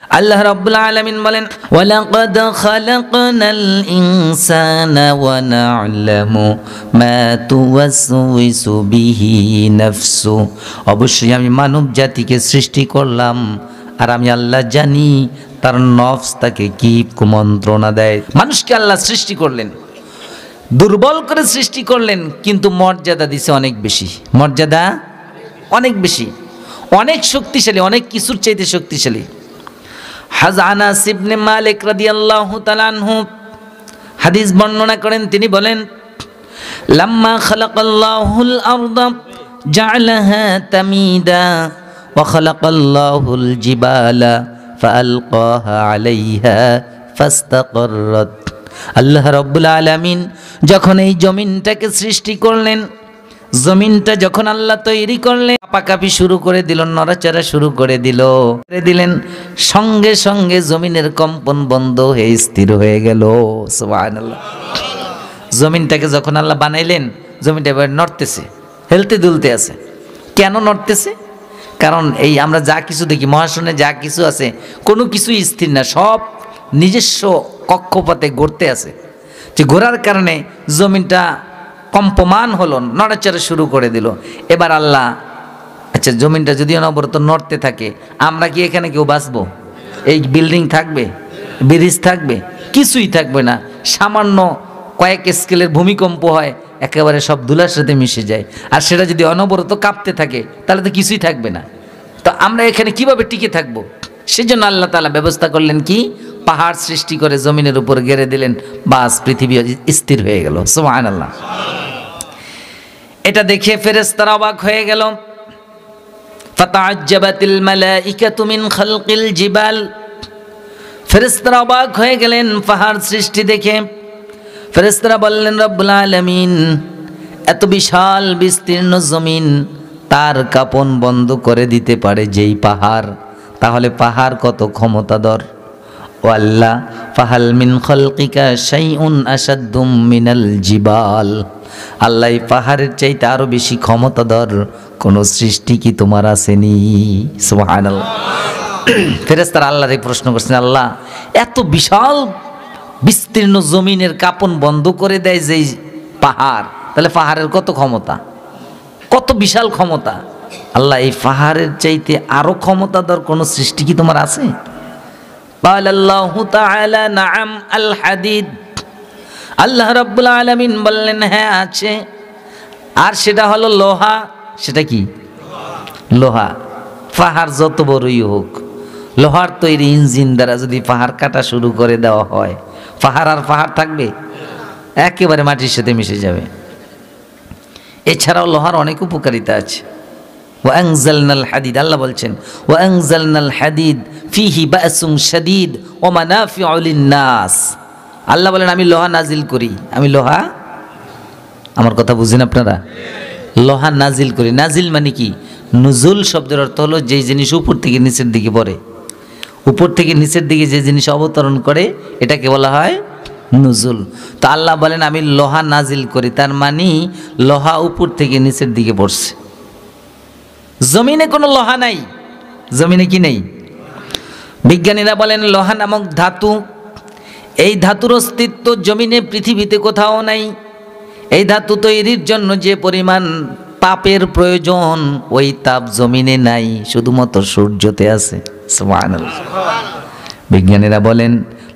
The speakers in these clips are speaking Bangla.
আল্লাহ রাব্বুল আলামিন বলেন, ওয়ালাকাদ খালাকনাল ইনসানা ওয়া না'লামু মা তুওয়াসওয়িসু বিহি নাফসু। অবশ্যই আমি মানব জাতিকে সৃষ্টি করলাম, আর আমি আল্লাহ জানি তার নফস তাকে কি কুমন্ত্রণা দেয়। মানুষকে আল্লাহ সৃষ্টি করলেন, দুর্বল করে সৃষ্টি করলেন, কিন্তু মর্যাদা দিছে অনেক বেশি, মর্যাদা অনেক বেশি, অনেক শক্তিশালী, অনেক কিছুর চাইতে শক্তিশালী। আনাস ইবনে মালিক রাদিয়াল্লাহু তাআলা আনহু হাদিস বর্ণনা করেন, তিনি বলেন, লাম্মা খালাকাল্লাহুল আরদা জাআলাহা তামিদা ওয়া খালাকাল্লাহুল জিবালা ফাআলকাহা আলাইহা ফাস্তাকাররাত। আল্লাহ রাব্বুল আলামিন যখন এই জমিনটাকে সৃষ্টি করলেন, জমিনটা যখন আল্লাহ তৈরি করলেন, কাঁপাকাঁপি শুরু করে দিল, নড়াচড়া শুরু করে দিলেন, সঙ্গে সঙ্গে জমিনের কম্পন বন্ধ হয়ে স্থির হয়ে গেল। সুবহানাল্লাহ। জমিনটাকে যখন আল্লাহ বানাইলেন, জমিনটা এবার নড়তেছে, হেলতে দুলতে আছে। কেন নড়তেছে? কারণ এই আমরা যা কিছু দেখি, মহাশূন্যে যা কিছু আছে, কোনো কিছুই স্থির না, সব নিজস্ব কক্ষপথে ঘুরতে আছে। যে ঘোরার কারণে জমিনটা কম্পমান হলো, নড়াচড়া শুরু করে দিল। এবার আল্লাহ, আচ্ছা জমিনটা যদি অনবরত নড়তে থাকে, আমরা কি এখানে কেউ বাঁচবো? এই বিল্ডিং থাকবে, ব্রিজ থাকবে? কিছুই থাকবে না। সামান্য কয়েক স্কেলের ভূমিকম্প হয়, একেবারে সব ধুলার সাথে মিশে যায়। আর সেটা যদি অনবরত কাঁপতে থাকে, তাহলে তো কিছুই থাকবে না। তো আমরা এখানে কিভাবে টিকে থাকবো? সেজন্য আল্লাহ তাআলা ব্যবস্থা করলেন কি, পাহাড় সৃষ্টি করে জমিনের উপর গেড়ে দিলেন, বাস পৃথিবী স্থির হয়ে গেল। সুবহানাল্লাহ। এটা দেখে ফেরেশতারা অবাক হয়ে গেল। ফাতাআজ্জাবাতিল মালাইকাতু মিন খালকিল জিবাল। ফেরেশতারা অবাক হয়ে গেলেন পাহাড় সৃষ্টি দেখে। ফেরেশতারা বললেন, রব্বুল আলামিন, এত বিশাল বিস্তীর্ণ জমিন তার কাঁপন বন্ধ করে দিতে পারে যেই পাহাড়, তাহলে পাহাড় কত ক্ষমতাধর। ও আল্লাহ, ফাহাল মিন খালকিকা শাইউন আশাদ্দুম মিনাল জিবাল। আল্লাহ, এই পাহাড়ের চাইতে আরো বেশি ক্ষমতাধর কোন সৃষ্টি কি তোমার আসেনি? সুবহানাল্লাহ। ফেরেশতারা আল্লাহর এই প্রশ্ন করছেন, আল্লাহ, এত বিশাল বিস্তীর্ণ জমিনের কাঁপন বন্ধ করে দেয় যেই পাহাড়, তাহলে পাহাড়ের কত ক্ষমতা, কত বিশাল ক্ষমতা। আল্লাহ, এই পাহাড়ের চাইতে আরো ক্ষমতাধর কোন সৃষ্টি কি তোমার আছে? আল্লাহু তাআলা নাআম আল হাদিদ। আল্লাহ রাব্বুল আলামিন বললেন, হ্যাঁ আছে, আর সেটা হলো লোহা। সেটা কি? লোহা। পাহাড় যত বড়ই হোক, লোহার তৈরি ইঞ্জিন দ্বারা যদি পাহাড় কাটা শুরু করে দেওয়া হয়, পাহাড় আর পাহাড় থাকবে? একেবারে মাটির সাথে মিশে যাবে। এছাড়াও লোহার অনেক উপকারিতা আছে। ওয়া আনজালনাল হাদিদ, আল্লাহ বলছেন, ওয়া আনজালনাল হাদিদ ফিহি বাসুন শাদীদ ওয়া মানাফিউ লিন-নাস। আল্লাহ বলেন, আমি লোহা নাজিল করি। আমি লোহা, আমার কথা বুঝেন আপনারা? লোহা নাজিল করি। নাজিল মানে কি? নুজুল শব্দের অর্থ হলো যেই জিনিস উপর থেকে নিচের দিকে পড়ে, উপর থেকে নিচের দিকে যে জিনিস অবতরণ করে, এটাকে বলা হয় নুজুল। তো আল্লাহ বলেন, আমি লোহা নাজিল করি, তার মানে লোহা উপর থেকে নিচের দিকে পড়ছে। জমিনে কোনো লোহা নাই। জমিনে কি নেই? বিজ্ঞানীরা বলেন, লোহা নামক ধাতু, এই ধাতুর অস্তিত্ব জমিনে পৃথিবীতে কোথাও নাই। এই ধাতু তৈরির জন্য যে পরিমাণ তাপের প্রয়োজন, ওই তাপ জমিনে নাই, শুধুমাত্র সূর্যতে আছে। সুবহানাল্লাহ। বিজ্ঞানীরা বলেন,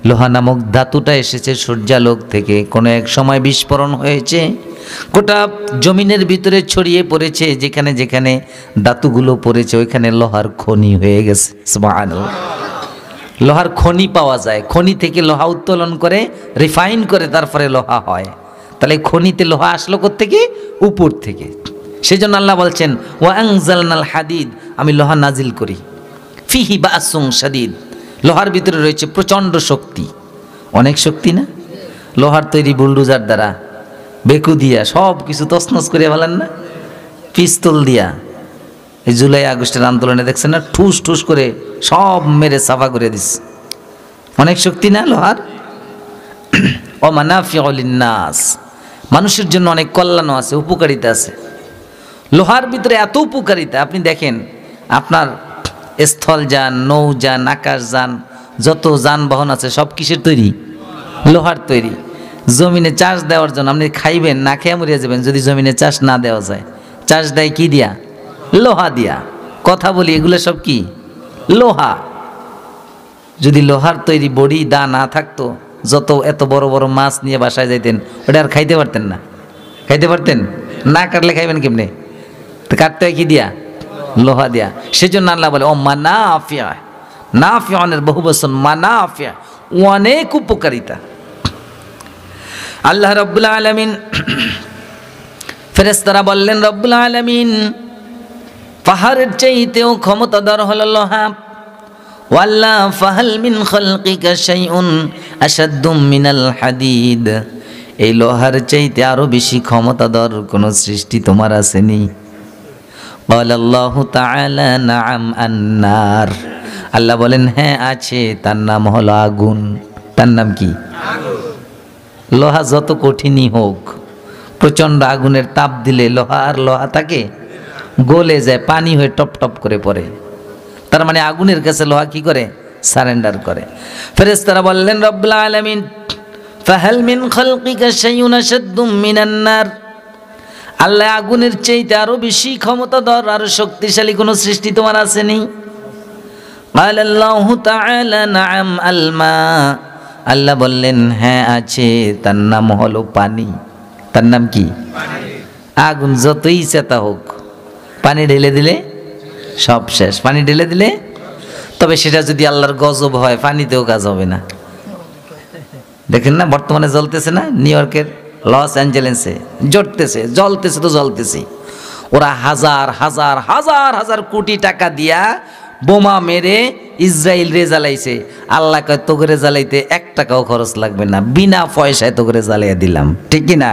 লোহা নামক ধাতুটা এসেছে সূর্যালোক থেকে। কোনো এক সময় বিস্ফোরণ হয়েছে, গোটা জমিনের ভিতরে ছড়িয়ে পড়েছে, যেখানে যেখানে ধাতুগুলো পড়েছে ওইখানে লোহার খনি হয়ে গেছে। সুবহানাল্লাহ। লোহার খনি পাওয়া যায়, খনি থেকে লোহা উত্তোলন করে রিফাইন করে তারপরে লোহা হয়। তাহলে খনিতে লোহা আসলো কোত্থেকে? উপর থেকে। সেজন্য আল্লাহ বলছেন, ওয়া আনজালনাল হাদিদ, আমি লোহা নাজিল করি। ফিহি বাসুন শাদীদ, লোহার ভিতরে রয়েছে প্রচণ্ড শক্তি। অনেক শক্তি না? লোহার তৈরি বুলডোজার দ্বারা, বেকু দিয়া সব কিছু তছনছ করে ফেলেন না, পিস্তল দিয়া। এই জুলাই আগস্টের আন্দোলনে দেখছেন না, ঠুস ঠুস করে সব মেরে সাফা করে দিচ্ছে। অনেক শক্তি না লোহার? ও মানাফিউ লিন-নাস, মানুষের জন্য অনেক কল্যাণ আছে, উপকারিতা আছে। লোহার ভিতরে এত উপকারিতা, আপনি দেখেন, আপনার স্থলযান, নৌযান, আকাশযান, যত যানবাহন আছে সব কিসের তৈরি? লোহার তৈরি। জমিনে চাষ দেওয়ার জন্য আপনি খাইবেন, না খেয়ে মরিয়া যাবেন যদি জমিনে চাষ না দেওয়া যায়। চাষ দেয় কি দিয়া? লোহা দিয়া। কথা বলি, এগুলো সব কি? লোহা। যদি লোহার তৈরি বড়ি দা না থাকতো, যত এত বড় বড় মাছ নিয়ে বাসায় যাইতেন, ওটা আর খাইতে পারতেন না। খাইতে পারতেন না? কাটলে খাইবেন কেমনে? তো কাটতে হয় কি দিয়া? লোহা দিয়া। সেজন্য আল্লাহ বলে ও মানাফিয়া, নাফিয়ানের বহু বচন, মানাফিয়া, অনেক উপকারিতা। আল্লাহ রাব্বুল আলামিন, ফেরেশতারা বললেন রব্বুল আলামিন পাহাড়ের চাইতেও ক্ষমতাধর হলো লোহা। ওয়াল্লাহ ফাহাল মিন খালকিকা শাইউন আশাদ্দু মিনাল হাদিদ, এই লোহার চাইতে আরো বেশি ক্ষমতাধর কোন সৃষ্টি তোমার আসেনি? ক্বালাল্লাহু তাআলা নাআম আন-নার, আল্লাহ বলেন হ্যাঁ আছে, তার নাম হলো আগুন। তার নাম কি? আগুন। লোহা যত কঠিনই হোক, প্রচন্ড আগুনের তাপ দিলে লোহা থাকে গলে যায়, পানি হয়ে টপ টপ করে পড়ে। তার মানে আগুনের কাছে লোহা কি করে? সারেন্ডার করে। ফেরেশতারা বললেন রব্বুল আলামিন ফাহাল মিন খালকিকা শাইউন আশাদ্দু মিনান নার, আল্লাহ আগুনের চাইতে আরো বেশি ক্ষমতাধর, আরো শক্তিশালী কোন সৃষ্টি তোমার আসেনি? ক্বালাল্লাহু তাআলা নাআম আল মা, আল্লাহ বললেন হ্যাঁ আছে, তার নাম হলো পানি। তার নাম কি? পানি। আগুন যতই চেতা হোক, পানি ঢেলে দিলে সব শেষ। পানি ঢেলে দিলে, তবে সেটা যদি আল্লাহর গজব হয়, পানিতেও কাজ হবে না। দেখেন না বর্তমানে জ্বলতেছে না, নিউ ইয়র্কের লস অ্যাঞ্জেলেসে জ্বলতেছে তো জ্বলতেছে। ওরা হাজার হাজার হাজার হাজার কোটি টাকা দিয়া বোমা মেরে ইসরায়েল রে জ্বালাইছে। আল্লাহ কয় তো করে জ্বালাইতে 1 টাকাও খরচ লাগবে না, বিনা পয়সায় তো করে জ্বালাইয়া দিলাম। ঠিক কি না?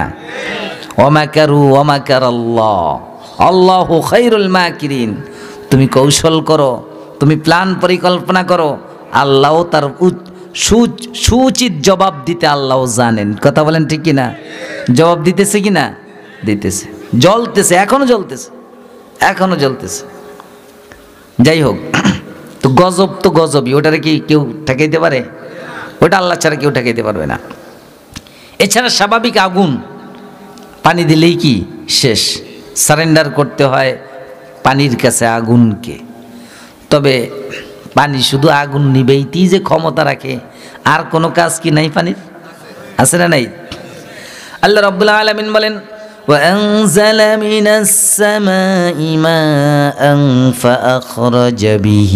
ওয়ামাকারু ওয়ামাকারাল্লাহ আল্লাহু খায়রুল মাকিরিন, তুমি কৌশল করো, তুমি প্ল্যান পরিকল্পনা করো, আল্লাহ তার সুচিত জবাব দিতে আল্লাহ জানেন। কথা বলেন ঠিক কিনা? জবাব দিতেছে কিনা? দিতেছে। জ্বলতেছে, এখনো জ্বলতেছে। যাই হোক, তো গজব তো গজবই, ওটারে কি কেউ ঠেকাইতে পারে? ওটা আল্লাহ ছাড়া কেউ ঠেকাইতে পারবে না। এছাড়া স্বাভাবিক আগুন পানি দিলেই কি শেষ, সারেন্ডার করতে হয় পানির কাছে আগুনকে। তবে পানি শুধু আগুন নিবেইতেই যে ক্ষমতা রাখে, আর কোনো কাজ কি নাই পানির? আছে না নাই? আল্লাহ রাব্বুল আলামিন বলেন وأنزل من السماء ماء فأخرج به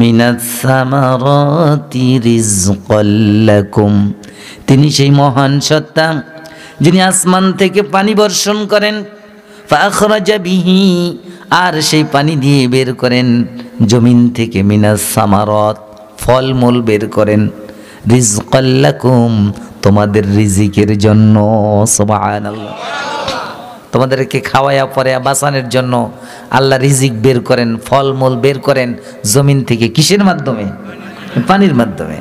من الثمرات رزقا لكم, তিনি সেই মহান সত্তা যিনি আসমান থেকে পানি বর্ষণ করেন, فأخرج به, আর সেই পানি দিয়ে বের করেন জমিন থেকে মিনাস সামারাত, ফলমূল বের করেন, রিজকাল লাকুম, তোমাদের রিজিকের জন্য। সুবহানাল্লাহ। তোমাদেরকে খাওয়ায়া পরে বাঁচানোর জন্য আল্লাহ রিজিক বের করেন, ফলমূল বের করেন জমিন থেকে। কিসের মাধ্যমে? পানির মাধ্যমে।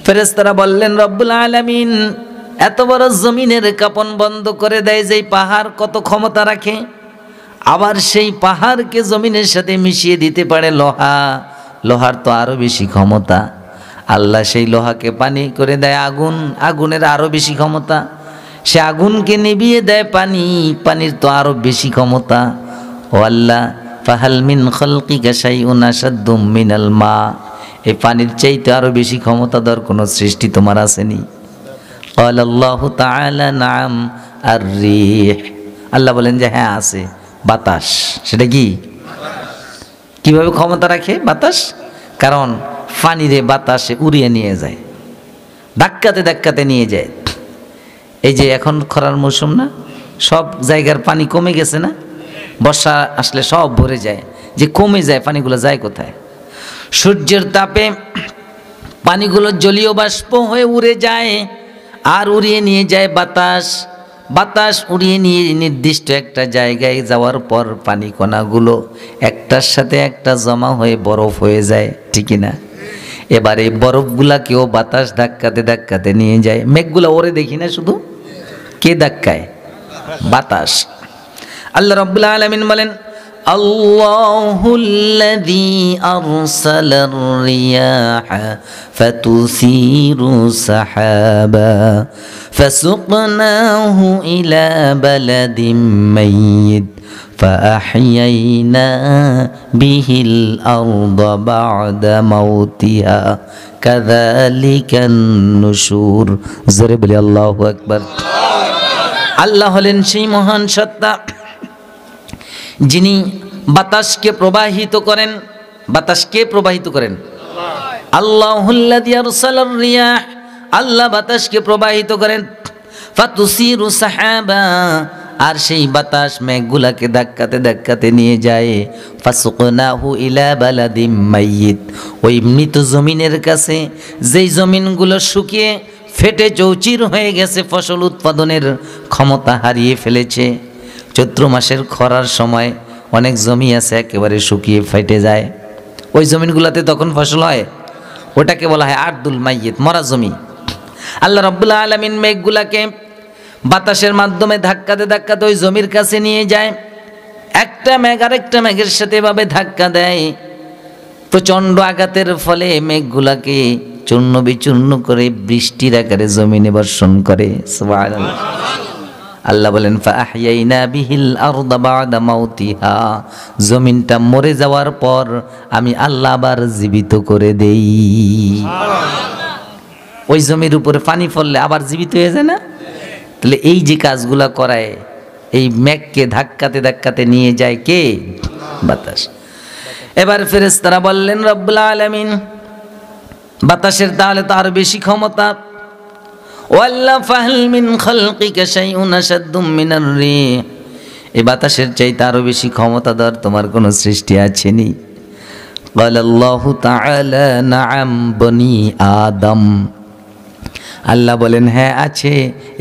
ফেরেশতারা বললেন রব্বুল আলামিন এত বড় জমিনের কাঁপন বন্ধ করে দেয় যেই পাহাড় কত ক্ষমতা রাখে, আবার সেই পাহাড়কে জমিনের সাথে মিশিয়ে দিতে পারে লোহা, লোহার তো আরো বেশি ক্ষমতা। আল্লাহ সেই লোহাকে পানি করে দেয় আগুন, আগুনের আরো বেশি ক্ষমতা। সে আগুনকে নিভিয়ে দেয় পানি, পানির তো আরো বেশি ক্ষমতা। ও আল্লাহ ফাহাল মিন খালকিকা শাইউন আশাদ্দু মিনাল মা, এই পানির চাইতে আরো বেশি ক্ষমতাধর কোন সৃষ্টি তোমার আসেনি? ক্বালাল্লাহু তাআলা নাআম আর-রিহ, আল্লাহ বলেন যে হ্যাঁ আছে, বাতাস। সেটা কি? কিভাবে ক্ষমতা রাখে বাতাস? কারণ পানিরে বাতাসে উড়িয়ে নিয়ে যায়, ধাক্কাতে ধাক্কাতে নিয়ে যায়। এই যে এখন খরার মৌসুম না, সব জায়গার পানি কমে গেছে না, বর্ষা আসলে সব ভরে যায়। যে কমে যায় পানিগুলো যায় কোথায়? সূর্যের তাপে পানিগুলো জলীয় বাষ্প হয়ে উড়ে যায়, আর উড়িয়ে নিয়ে যায় বাতাস। বাতাস উড়িয়ে নিয়ে নির্দিষ্ট একটা জায়গায় যাওয়ার পর পানি কণাগুলো একটার সাথে একটা জমা হয়ে বরফ হয়ে যায়। ঠিক না? এবার এই বরফগুলাকেও বাতাস ধাক্কাতে ধাক্কাতে নিয়ে যায়। মেঘগুলা ওরে দেখি না, শুধু কে ধাক্কায়? বাতাস। আল্লাহ রাব্বুল আলামিন বলেন আল্লাহুল্লাযী আরসালার রিয়াহা ফাতুসিরু সাহাবা ফাসুকনাহু ইলা বালাদিন মাইয়িত فأحيينا به الأرض بعد موتها كذلك النشور জোরে বলি আল্লাহু আকবার। আল্লাহ হলেন সেই মহান সত্তা যিনি বাতাসকে প্রবাহিত করেন। বাতাসকে প্রবাহিত করেন আল্লাহুল্লাযী আরসালার রিয়াহ, আল্লাহ বাতাসকে প্রবাহিত করেন। ফাতুসিরু সাহাবা, আর সেই বাতাস মেঘগুলাকে ধাক্কাতে ধাক্কাতে নিয়ে যায়। ফাসুকনাহু ইলা বালাদিম মাইয়িত, ওই মৃত জমিনের কাছে, যেই জমিনগুলো শুকিয়ে ফেটে চৌচির হয়ে গেছে, ফসল উৎপাদনের ক্ষমতা হারিয়ে ফেলেছে। চৈত্র মাসের খরার সময় অনেক জমি আছে একেবারে শুকিয়ে ফেটে যায়, ওই জমিনগুলোতে তখন ফসল হয়, ওটাকে বলা হয় আরদুল মাইয়িত, মরা জমি। আল্লাহ রাব্বুল আলামিন মেঘগুলাকে বাতাসের মাধ্যমে ধাক্কাতে ধাক্কাতে ওই জমির কাছে নিয়ে যায়। একটা মেঘ আরেকটা মেঘের সাথে এভাবে ধাক্কা দেয়। প্রচণ্ড আঘাতের ফলে মেঘগুলাকে চূর্ণ বিচূর্ণ করে বৃষ্টির আকারে জমিনে বর্ষণ করে। সুবহানাল্লাহ। আল্লাহ বলেন ফাআহইয়াইনা বিহিল আরদা বা'দা মাউতিহা, জমিনটা মরে যাওয়ার পর আমি আল্লাহ আবার জীবিত করে দেই। ওই জমির উপরে পানি পড়লে আবার জীবিত হয়ে যায় না? তাহলে এই যে কাজগুলা করায়, এই মেঘকে ধাক্কাতে ধাক্কাতে নিয়ে যায় কে? বাতাস। এবার ফেরেশতারা বললেন রব্বুল আলামিন, বাতাসের তাহলে তো আরো বেশি ক্ষমতা। ওয়াল্লা ফাহল মিন খালকিকা শাইউন আশাদ্দু মিনার রিহ, এই বাতাসের চাইতে আরো বেশি ক্ষমতাধর তোমার কোনো সৃষ্টি আছে নি? ক্বালা আল্লাহু তাআলা নাআম বনি আদম, আল্লাহ বলেন হ্যাঁ আছে,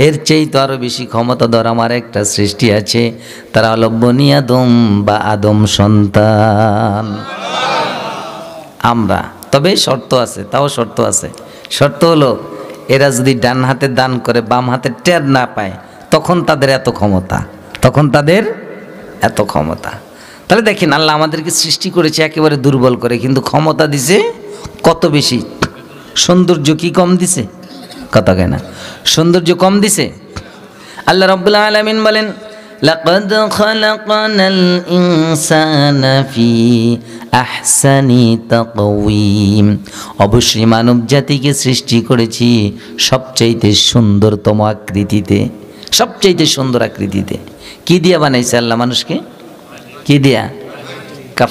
এর চেয়ে তো আরো বেশি ক্ষমতাধর আমার একটা সৃষ্টি আছে, তারা হলো বনি আদম বা আদম সন্তান আমরা। তবে শর্ত আছে, তাও শর্ত আছে। শর্ত হলো এরা যদি ডান হাতে দান করে বাম হাতে টের না পায়, তখন তাদের এত ক্ষমতা, তখন তাদের এত ক্ষমতা। তাহলে দেখেন আল্লাহ আমাদেরকে সৃষ্টি করেছে একেবারে দুর্বল করে, কিন্তু ক্ষমতা দিছে কত বেশি। সৌন্দর্য কি কম দিছে? কথা কেন, সৌন্দর্য কম দিছে? আল্লাহ রাব্বুল আলামিন বলেন লাকাদ খালাকনাল ইনসানা ফি আহসানি তাকওয়িম, অবশ্যই মানব জাতিকে সৃষ্টি করেছি সবচাইতে সুন্দরতম আকৃতিতে, সবচাইতে সুন্দর আকৃতিতে। কি দিয়া বানাইছে আল্লাহ মানুষকে? কি দিয়া?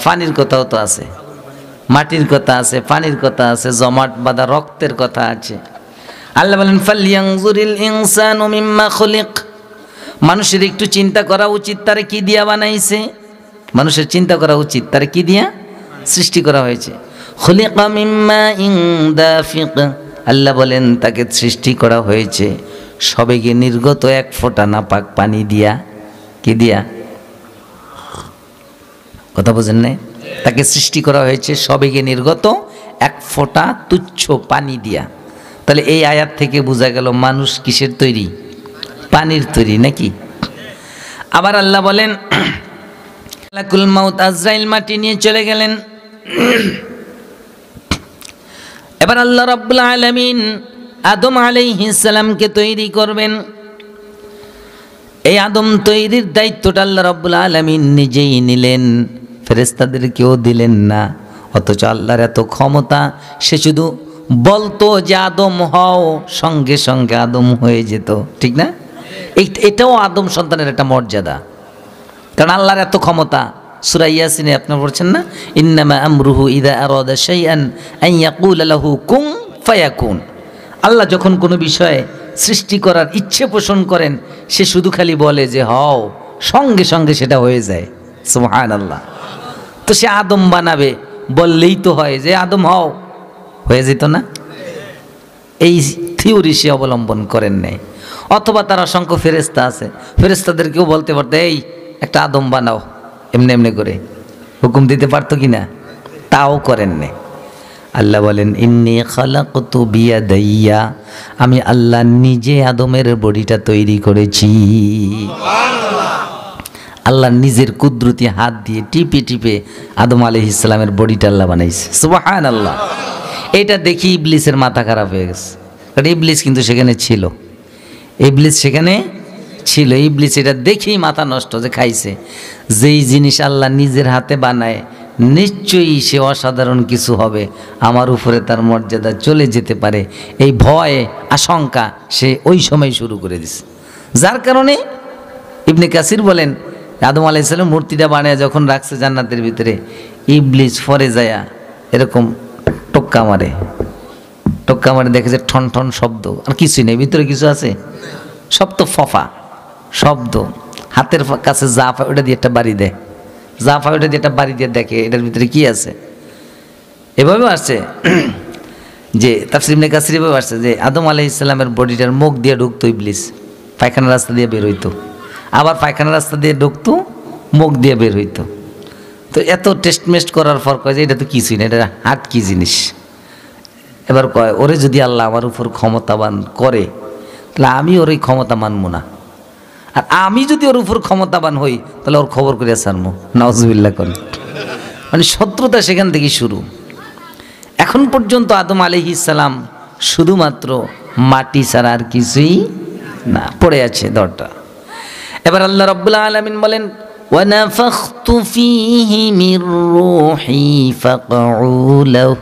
পানির কথাও তো আছে, মাটির কথা আছে, পানির কথা আছে, জমাট বাঁধা রক্তের কথা আছে। আল্লাহ বলেন ফালইয়ানজুরিল ইনসানু মিম্মা খুলিক, মানুষের একটু চিন্তা করা উচিত তারে কি দিয়া বানাইছে। মানুষের চিন্তা করা উচিত তারে কি দিয়া সৃষ্টি করা হয়েছে। খুলিকা মিম্মা ইন দাফিক, আল্লাহ বলেন তাকে সৃষ্টি করা হয়েছে সবেগে নির্গত এক ফোঁটা নাপাক পানি দিয়া। কি দিয়া? কথা বোঝেন নাই? তাকে সৃষ্টি করা হয়েছে সবেগে নির্গত এক ফোঁটা তুচ্ছ পানি দিয়া। তাহলে এই আয়াত থেকে বোঝা গেল মানুষ কিসের তৈরি? পানির তৈরি নাকি? আবার আল্লাহ বলেন মালাকুল মাউত আজরাইল মাটি নিয়ে চলে গেলেন। এবার আল্লাহ রাব্বুল আলামিন আদম আলাইহিস সালামকে তৈরি করবেন। এই আদম তৈরির দায়িত্বটা আল্লাহ রাব্বুল আলামিন নিজেই নিলেন, ফেরেশতাদেরকেও দিলেন না। অথচ আল্লাহর এত ক্ষমতা, সে শুধু বলতো যে আদম হও, সঙ্গে সঙ্গে আদম হয়ে যেত। ঠিক না? এটাও আদম সন্তানের একটা মর্যাদা, কারণ আল্লাহর এত ক্ষমতা। সূরা ইয়াসিনে আপনি পড়ছেন না, ইন্নামা আমরুহু ইযা আরাদা শাইআন আন ইয়াকুলা লাহু কুন ফায়াকুন। আল্লাহ যখন কোনো বিষয়ে সৃষ্টি করার ইচ্ছে পোষণ করেন, সে শুধু খালি বলে যে হও, সঙ্গে সঙ্গে সেটা হয়ে যায়। সুবহানাল্লাহ। তো সে আদম বানাবে, বললেই তো হয় যে আদম হও, হয়ে যেত না? এই থিওরি সে অবলম্বন করেন নাই। অথবা তার অসংখ্য ফেরেশতা আছে, ফেরেশতাদেরকেও বলতে পারতো এই একটা আদম বানাও, এমনি এমনি করে হুকুম দিতে পারতো কিনা? তাও করেন নাই। আল্লাহ বলেন ইন্নী খালাকতু বিয়াদাইয়া, আমি আল্লাহ নিজে আদমের বডিটা তৈরি করেছি। আল্লাহ নিজের কুদরতি হাত দিয়ে টিপে টিপে আদম আলাইহিস সালামের বডিটা আল্লাহ বানাইছে, সুবহানাল্লাহ। এটা দেখি ইবলিসের মাথা খারাপ হয়ে গেছে, কারণ ইবলিস কিন্তু সেখানে ছিল, ইবলিস সেখানে ছিল। ইবলিস এটা দেখেই মাথা নষ্ট, যে খাইছে যেই জিনিস আল্লাহ নিজের হাতে বানায় নিশ্চয়ই সে অসাধারণ কিছু হবে, আমার উপরে তার মর্যাদা চলে যেতে পারে, এই ভয় আশঙ্কা সে ওই সময় শুরু করে দিছে। যার কারণে ইবনে কাসির বলেন আদম আলাইহিস সালাম মূর্তিটা বানায় যখন রাখছে জান্নাতের ভিতরে, ইবলিস ফরে যায়া এরকম টোক্কা মারে, টোক্কা মারে দেখেছে ঠন ঠন শব্দ, আর কিছুই নেই, ভিতরে কিছু আছে সব তো ফফা শব্দ। হাতের কাছে যা পায় ওটা দিয়ে একটা বাড়ি দেয়, যা পায় ওটা দিয়ে একটা বাড়ি দিয়ে দেখে এটার ভিতরে কি আছে। এভাবেও আসছে যে তাফসীর ইবনে কাসির এভাবে আসছে যে আদম আলাইহিস সালামের বডিটার মুখ দিয়ে ঢুকতো ইবলিস, পায়খানার রাস্তা দিয়ে বের হইতো, আবার পায়খানার রাস্তা দিয়ে ঢুকতো, মুখ দিয়ে বের হইতো। তো এত টেস্ট মেস্ট করার পর কয় যে এটা তো কিছুই না, এটা হাট কি জিনিস। এবার কয় ওরে যদি আল্লাহ আমার উপর ক্ষমতাবান করে তাহলে আমি ওর এই ক্ষমতা মানবো না, আর আমি যদি ওর উপর ক্ষমতাবান হই তাহলে ওর খবর করে ছাড়বো। নাউজুবিল্লাহ করেন, মানে শত্রুতা সেখান থেকে শুরু। এখন পর্যন্ত আদম আলাইহিস সালাম শুধুমাত্র মাটি ছাড়া আর কিছুই না, পড়ে আছে দরটা। এবার আল্লাহ রাব্বুল আলামিন বলেন وَنَفَخْتُ فِيهِ مِنْ رُوحِي فَقَعُوا لَهُ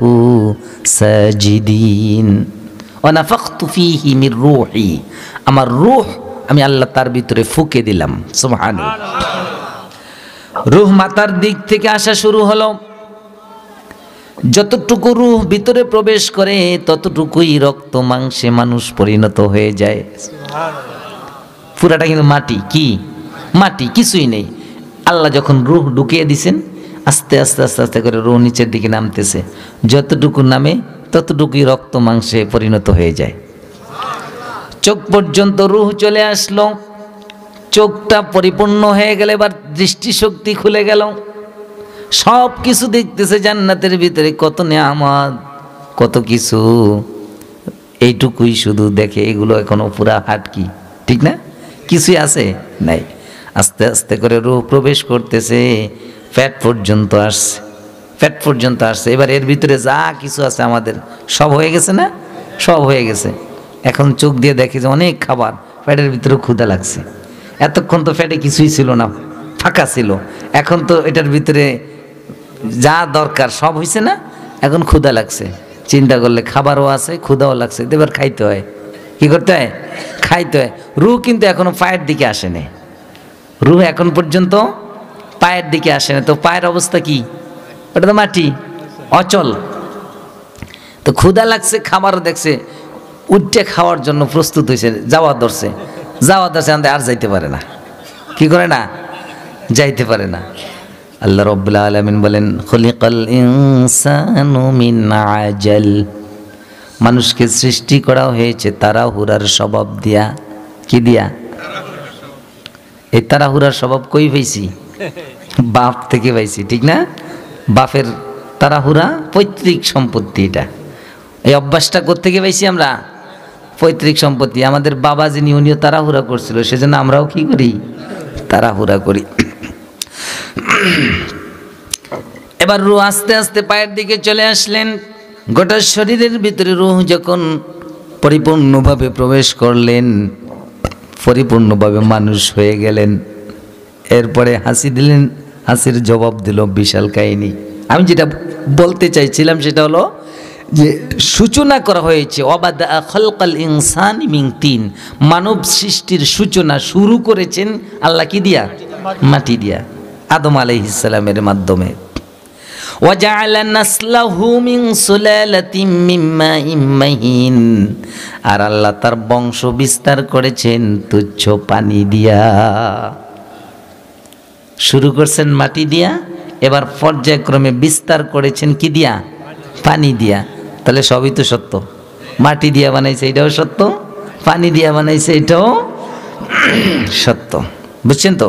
سَاجِدِينَ وَنَفَخْتُ فِيهِ مِنْ رُوحِي, আমার রূহ আমি আল্লাহ তার ভিতরে ফুঁকে দিলাম, সুবহানাল্লাহ। রূহ মাথার দিক থেকে আসা শুরু হলো, যতটুকু রূহ ভিতরে প্রবেশ করে ততটুকুই রক্ত মাংসে মানুষ পরিণত হয়ে যায়, সুবহানাল্লাহ। পুরাটা কিন্তু মাটি, কি মাটি, কিছুই নেই। আল্লাহ যখন রূহ ঢুকিয়ে দিছেন আস্তে আস্তে আস্তে আস্তে করে রূহ নিচের দিকে নামতেছে, যতটুকু নামে ততটুকুই রক্ত মাংসে পরিণত হয়ে যায়। চোখ পর্যন্ত রূহ চলে আসলো, চোখটা পরিপূর্ণ হয়ে গেলে এবার দৃষ্টিশক্তি খুলে গেল, সব কিছু দেখতেছে জান্নাতের ভিতরে, কত নেয়ামত কত কিছু, এইটুকুই শুধু দেখে। এগুলো এখনো পুরা হাট কি, ঠিক না, কিছুই আছে নাই। আস্তে আস্তে করে রূহ প্রবেশ করতেছে, পেট পর্যন্ত আসছে, পেট পর্যন্ত আসছে। এবার এর ভিতরে যা কিছু আছে আমাদের সব হয়ে গেছে না, সব হয়ে গেছে। এখন চোখ দিয়ে দেখে যে অনেক খাবার, পেটের ভিতরে ক্ষুধা লাগছে। এতক্ষণ তো পেটে কিছুই ছিল না, ফাঁকা ছিল, এখন তো এটার ভিতরে যা দরকার সব হয়েছে না, এখন ক্ষুধা লাগছে। চিন্তা করলে খাবারও আছে, ক্ষুধাও লাগছে, এবার খাইতে হয়। কি করতে হয়? খাইতে হয়। রূহ কিন্তু এখনো পায়ের দিকে আসে না, রূহ এখন পর্যন্ত পায়ের দিকে আসে না। তো পায়ের অবস্থা কি? ওটা তো মাটি, অচল। তো ক্ষুধা লাগছে, খাবারও দেখছে, উঠে খাওয়ার জন্য প্রস্তুত হয়েছে, যাওয়া ধরছে, আমাদের আর যাইতে পারে না। কি করে না? যাইতে পারে না। আল্লাহ রাব্বুল আলামিন বলেন খুলিকাল ইনসানু মিন আজাল, মানুষকে সৃষ্টি করা হয়েছে তাড়াহুড়ার স্বভাব দিয়া। কি দিয়া? এই তাড়াহুড়ার স্বভাব কই পাইছি? বাপ থেকে পাইছি, ঠিক না? বাপের তাড়াহুড়া পৈতৃক সম্পত্তি, এটা এই অভ্যাসটা কোত্থেকে পাইছি আমরা? পৈতৃক সম্পত্তি। আমাদের বাবা যিনি, উনিও তাড়াহুড়া করছিল, সেজন্য আমরাও কি করি? তাড়াহুড়া করি। এবার রূহ আস্তে আস্তে পায়ের দিকে চলে আসলেন। গোটা শরীরের ভিতরে রূহ যখন পরিপূর্ণভাবে প্রবেশ করলেন, পরিপূর্ণভাবে মানুষ হয়ে গেলেন। এরপরে হাসি দিলেন, হাসির জবাব দিল বিশাল কাহিনী। আমি যেটা বলতে চাইছিলাম সেটা হলো যে সূচনা করা হয়েছে ওয়াবাদা খালকাল ইনসানি মিন তিন, মানব সৃষ্টির সূচনা শুরু করেছেন আল্লাহ কি দিয়া? মাটি দিয়া, আদম আলাইহিস সালামের মাধ্যমে। ওয়াজআলা নাসলাহু মিন সুলালাতিন মিন মাইন মাহিন, আর আল্লাহ তার বংশ বিস্তার করেছেন তুচ্ছ পানি দিয়া। শুরু করছেন মাটি দিয়া, এবার পর্যায়ক্রমে বিস্তার করেছেন কি দিয়া? পানি দিয়া। তাহলে সবই তো সত্য। মাটি দিয়া বানাইছে এটাও সত্য, পানি দিয়া বানাইছে এটাও সত্য। বুঝছেন তো?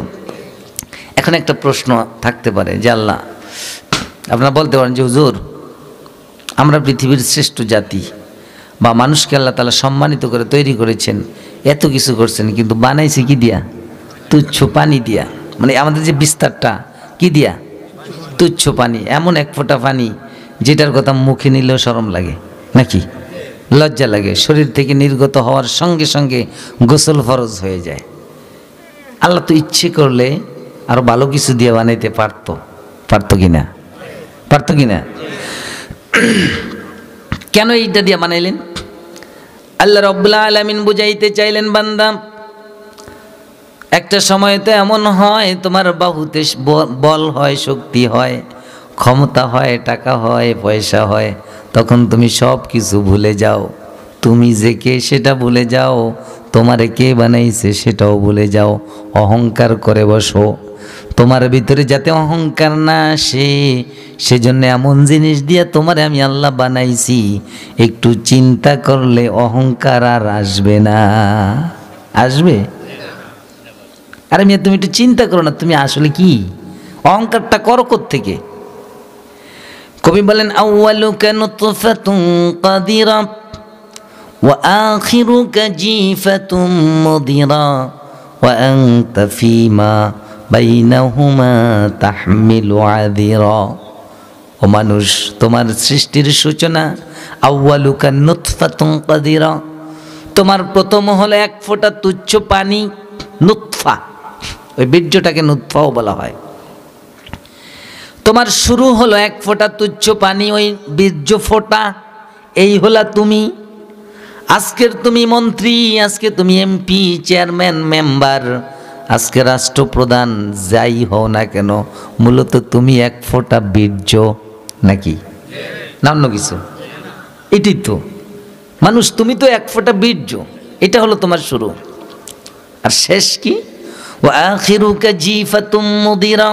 এখন একটা প্রশ্ন থাকতে পারে যে আল্লাহ, আপনারা বলতে পারেন যে হুজুর, আমরা পৃথিবীর শ্রেষ্ঠ জাতি বা মানুষকে আল্লাহ তাআলা সম্মানিত করে তৈরি করেছেন, এত কিছু করছেন, কিন্তু বানাইছে কি দিয়া? তুচ্ছ পানি দিয়া। মানে আমাদের যে বিস্তারটা কি দিয়া, তুচ্ছ পানি, এমন এক ফোঁটা পানি যেটার কথা মুখে নিলেও শরম লাগে, নাকি লজ্জা লাগে, শরীর থেকে নির্গত হওয়ার সঙ্গে সঙ্গে গোসল ফরজ হয়ে যায়। আল্লাহ তো ইচ্ছে করলে আরো ভালো কিছু দিয়ে বানাইতে পারতো কিনা, পারতো কিনা? কেন এইটা দিয়ে বানাইলেন? আল্লাহ রাব্বুল আলামিন বুঝাইতে চাইলেন, বান্দা একটা সময় তো এমন হয় তোমার বাহুতে বল হয়, শক্তি হয়, ক্ষমতা হয়, টাকা হয়, পয়সা হয়, তখন তুমি সব কিছু ভুলে যাও, তুমি যে কে সেটা ভুলে যাও, তোমারে কে বানাইছে সেটাও ভুলে যাও, অহংকার করে বসো। তোমার ভিতরে যাতে অহংকার না আসে সেজন্য এমন জিনিস দিয়ে তোমারে আমি আল্লাহ বানাইছি, একটু চিন্তা করলে অহংকার আর আসবে না। আসবে? আরে মেয়ে তুমি একটু চিন্তা করো না, তুমি আসলে কি অহংকারটা করো কোত্থেকে? কবি বলেন, আউয়ালুকা নুতফাতুন কাদিরা ওয়া আখিরুকা জিফাতুন মুদিরা ওয়া আনতা ফীমা বাইনাহুমা তাহমিলু আযীরা। ও মানুষ, তোমার সৃষ্টির সূচনা আউয়ালুকা নুতফাতুন কাদিরা, তোমার প্রথম হলো এক ফোঁটা তুচ্ছ পানি, নুতফা, ওই বীর্যটাকে নুতফাও বলা হয়। তোমার শুরু হলো এক ফোঁটা তুচ্ছ পানি, ওই বীর্য ফোঁটা, এই হলা তুমি। আজকের তুমি মন্ত্রী, আজকে তুমি এমপি, চেয়ারম্যান, মেম্বার, আজকে রাষ্ট্রপ্রধান, যাই হও না কেন, মূলত তুমি এক ফোঁটা বীর্য, নাকি না অন্য কিছু? এটাই তো মানুষ, তুমি তো এক ফোঁটা বীর্য, এটা হলো তোমার শুরু। আর শেষ কি? ওয়া আখিরুকা জিফাতুম মুদিরা,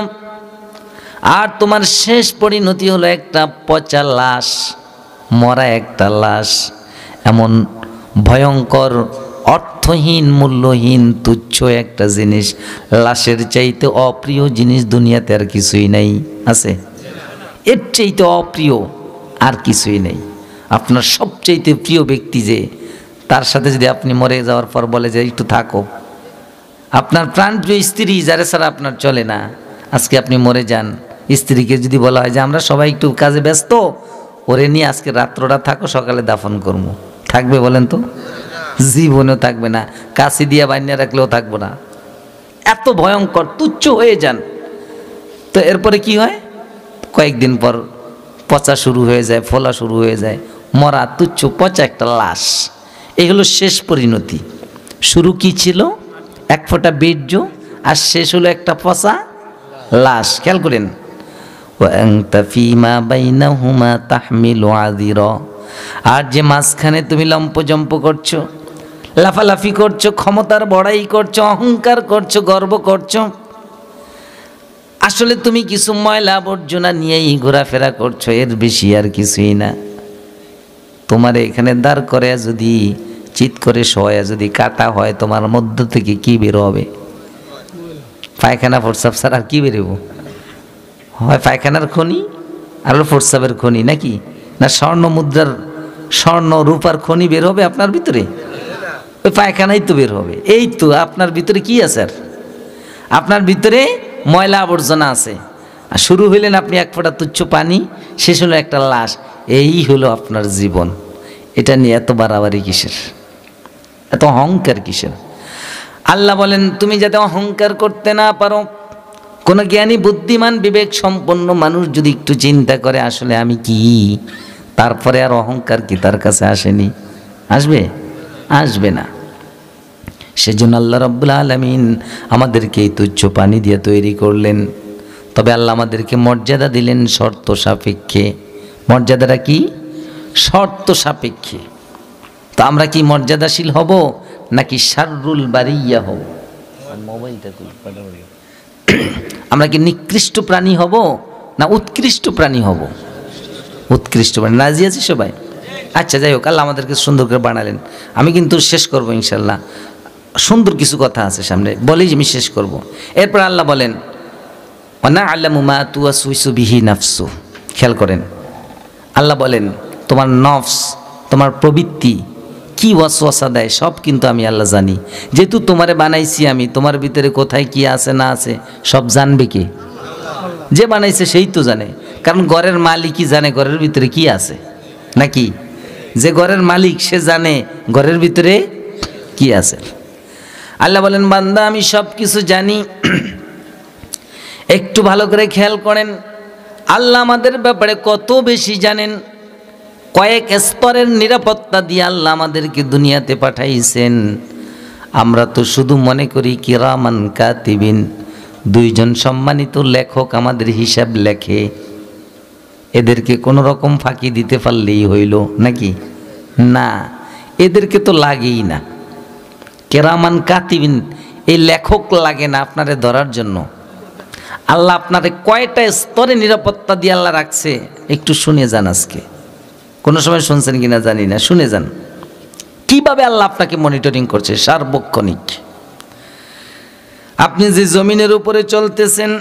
আর তোমার শেষ পরিণতি হলো একটা পচা লাশ, মরা একটা লাশ, এমন ভয়ঙ্কর, অর্থহীন, মূল্যহীন, তুচ্ছ একটা জিনিস। লাশের চাইতে অপ্রিয় জিনিস দুনিয়াতে আর কিছুই নাই, আছে? এর চাইতে অপ্রিয় আর কিছুই নেই। আপনার সবচাইতে প্রিয় ব্যক্তি যে, তার সাথে যদি আপনি মরে যাওয়ার পর বলে যে একটু থাকো, আপনার প্রাণপ্রিয় স্ত্রী যারা ছাড়া আপনার চলে না, আজকে আপনি মরে যান, স্ত্রীকে যদি বলা হয় যে আমরা সবাই একটু কাজে ব্যস্ত, ওরে নিয়ে আজকে রাত্রটা থাকো, সকালে দাফন করবো, থাকবে বলেন তো? জীবনেও থাকবে না, কাশি দিয়া বানিয়ে রাখলেও থাকবো না। এত ভয়ঙ্কর, তুচ্ছ হয়ে যান। তো এরপরে কি হয়? কয়েকদিন পর পচা শুরু হয়ে যায়, ফোলা শুরু হয়ে যায়, মরা তুচ্ছ পচা একটা লাশ। এই হলো শেষ পরিণতি। শুরু কি ছিল? এক ফোঁটা বীর্য, আর শেষ হলো একটা পচা লাশ। খেয়াল করেন, ওয়া আনতা ফীমা বাইনাহুমা তাহমিলু আযীরা, আর যে মাঝখানে তুমি লম্পজম্প করছো, লাফালাফি করছো, ক্ষমতার বড়াই করছো, অহংকার করছো, গর্ব করছো, আসলে তুমি কিছু ময়লা আবর্জনা নিয়েই ঘোরাফেরা করছো, এর বেশি আর কিছুই না। তোমার এখানে দাঁড় করে যদি চিৎ করে শোয়া যদি কাটা হয়, তোমার মধ্য থেকে কি বের হবে? পায়খানা প্রস্রাব ছাড়া আর কি বেরোবো? হয় পায়খানার খনি আর প্রস্রাবের খনি, নাকি না স্বর্ণ মুদ্রার, স্বর্ণ রূপার খনি বের হবে আপনার ভিতরে? ওই পায়খানাই তো বের হবে। এই তো আপনার ভিতরে কি আছে? আর আপনার ভিতরে ময়লা আবর্জনা আছে। আর শুরু হইলেন আপনি এক ফোঁটা তুচ্ছ পানি, শেষ হলো একটা লাশ। এই হলো আপনার জীবন। এটা নিয়ে এত বাড়াবাড়ি কিসের? এত অহংকার কিসের? আল্লাহ বলেন, তুমি যাতে অহংকার করতে না পারো, কোনো জ্ঞানী, বুদ্ধিমান, বিবেক সম্পন্ন মানুষ যদি একটু চিন্তা করে আসলে আমি কি, তারপরে আর অহংকার কি তার কাছে আসেনি? আসবে? আসবে না। সেজন্য আল্লাহ রাব্বুল আলামিন আমাদেরকে এই তুচ্ছ পানি দিয়ে তৈরি করলেন। তবে আল্লাহ আমাদেরকে মর্যাদা দিলেন শর্ত সাপেক্ষে। মর্যাদাটা কি? শর্ত সাপেক্ষে। তো আমরা কি মর্যাদাশীল হব নাকি শাররুল বারিয়া হব? আমরা কি নিকৃষ্ট প্রাণী হব না উৎকৃষ্ট প্রাণী হব? উৎকৃষ্ট প্রাণী। রাজি আছি সবাই? আচ্ছা, যাই হোক, আল্লাহ আমাদেরকে সুন্দর করে বানালেন। আমি কিন্তু শেষ করব ইনশাল্লাহ, সুন্দর কিছু কথা আছে সামনে, বলেই আমি শেষ করব। এরপর আল্লাহ বলেন, ওয়ানা'লামু মা তুওয়াসওয়িসু বিহি নাফসু। খেয়াল করেন, আল্লাহ বলেন তোমার নফস, তোমার প্রবৃত্তি কি ওয়াসওয়াসা দেয় সব কিন্তু আমি আল্লাহ জানি। যেহেতু তোমারে বানাইছি আমি, তোমার ভিতরে কোথায় কি আছে না আছে সব জানবে কে? যে বানাইছে সেই তো জানে। কারণ ঘরের মালিকই জানে ঘরের ভিতরে কি আছে, নাকি? যে ঘরের মালিক সে জানে ঘরের ভিতরে কি আছে। আল্লাহ বলেন, বান্দা আমি সব কিছু জানি। একটু ভালো করে খেয়াল করেন, আল্লাহ আমাদের ব্যাপারে কত বেশি জানেন। কয়েক স্তরের নিরাপত্তা দিয়ে আল্লাহ আমাদেরকে দুনিয়াতে পাঠাইছেন। আমরা তো শুধু মনে করি কিরামান কাতিবিন, দুইজন সম্মানিত লেখক আমাদের হিসাব লেখে, এদেরকে কোনো রকম ফাঁকি দিতে পারলেই হইল, নাকি? না, এদেরকে তো লাগেই না। কিরামান কাতিবিন এই লেখক লাগে না আপনারে ধরার জন্য। আল্লাহ আপনারে কয়টা স্তরে নিরাপত্তা দিয়ে আল্লাহ রাখছে একটু শুনে যান। আজকে কোনো সময় শুনছেন কিনা জানি না, শুনে যান কিভাবে আল্লাহ আপনাকে মনিটরিং করছে সার্বক্ষণিক। আপনি যে জমিনের উপরে চলতেছেন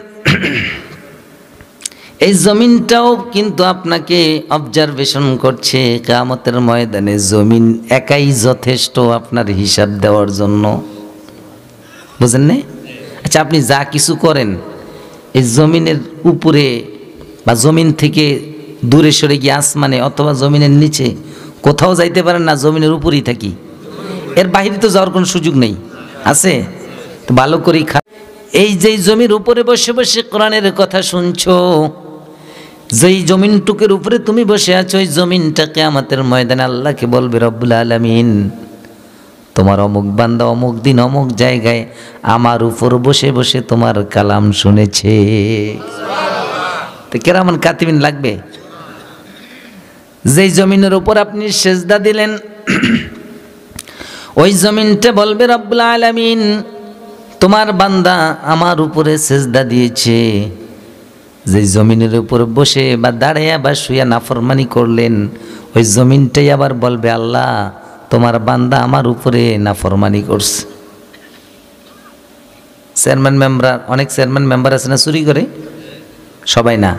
এই জমিনটাও কিন্তু আপনাকে অবজারভেশন করছে। কিয়ামতের ময়দানে জমিন একাই যথেষ্ট আপনার হিসাব দেওয়ার জন্য, বুঝেন না? আচ্ছা, আপনি যা কিছু করেন এই জমিনের উপরে বা জমিন থেকে দূরে সরে গিয়ে আসমানে অথবা জমিনের নিচে কোথাও যাইতে পারেন না, জমিনের উপরেই থাকি। এর বাইরে তো যাওয়ার কোনো সুযোগ নেই, আছে? তো ভালো করেই এই যে জমির উপরে বসে বসে কোরআনের কথা শুনছো, যেই জমিনটুকের উপরে তুমি বসে আছো ওই জমিনটা কিয়ামতের ময়দানে আল্লাহকে বলবে, রব্বুল আলামিন তোমার অমুক বান্দা অমুক দিন অমুক জায়গায় আমার উপর বসে বসে তোমার কালাম শুনেছে। তো কিরামান কাতিবিন লাগবে। যেই জমিনের উপর আপনি সেজদা দিলেন ওই জমিনটা বলবে, রব্বুল আলামিন তোমার বান্দা আমার উপরে সেজদা দিয়েছে। যে জমিনের উপর বসে বা দাঁড়াইয়া বা শুয়া নাফরমানি করলেন ওই জমিনটাই আবার বলবে, আল্লাহ তোমার বান্দা আমার উপরে নাফরমানি করছে। চেয়ারম্যান মেম্বার, অনেক চেয়ারম্যান মেম্বার আছে না চুরি করে? সবাই না,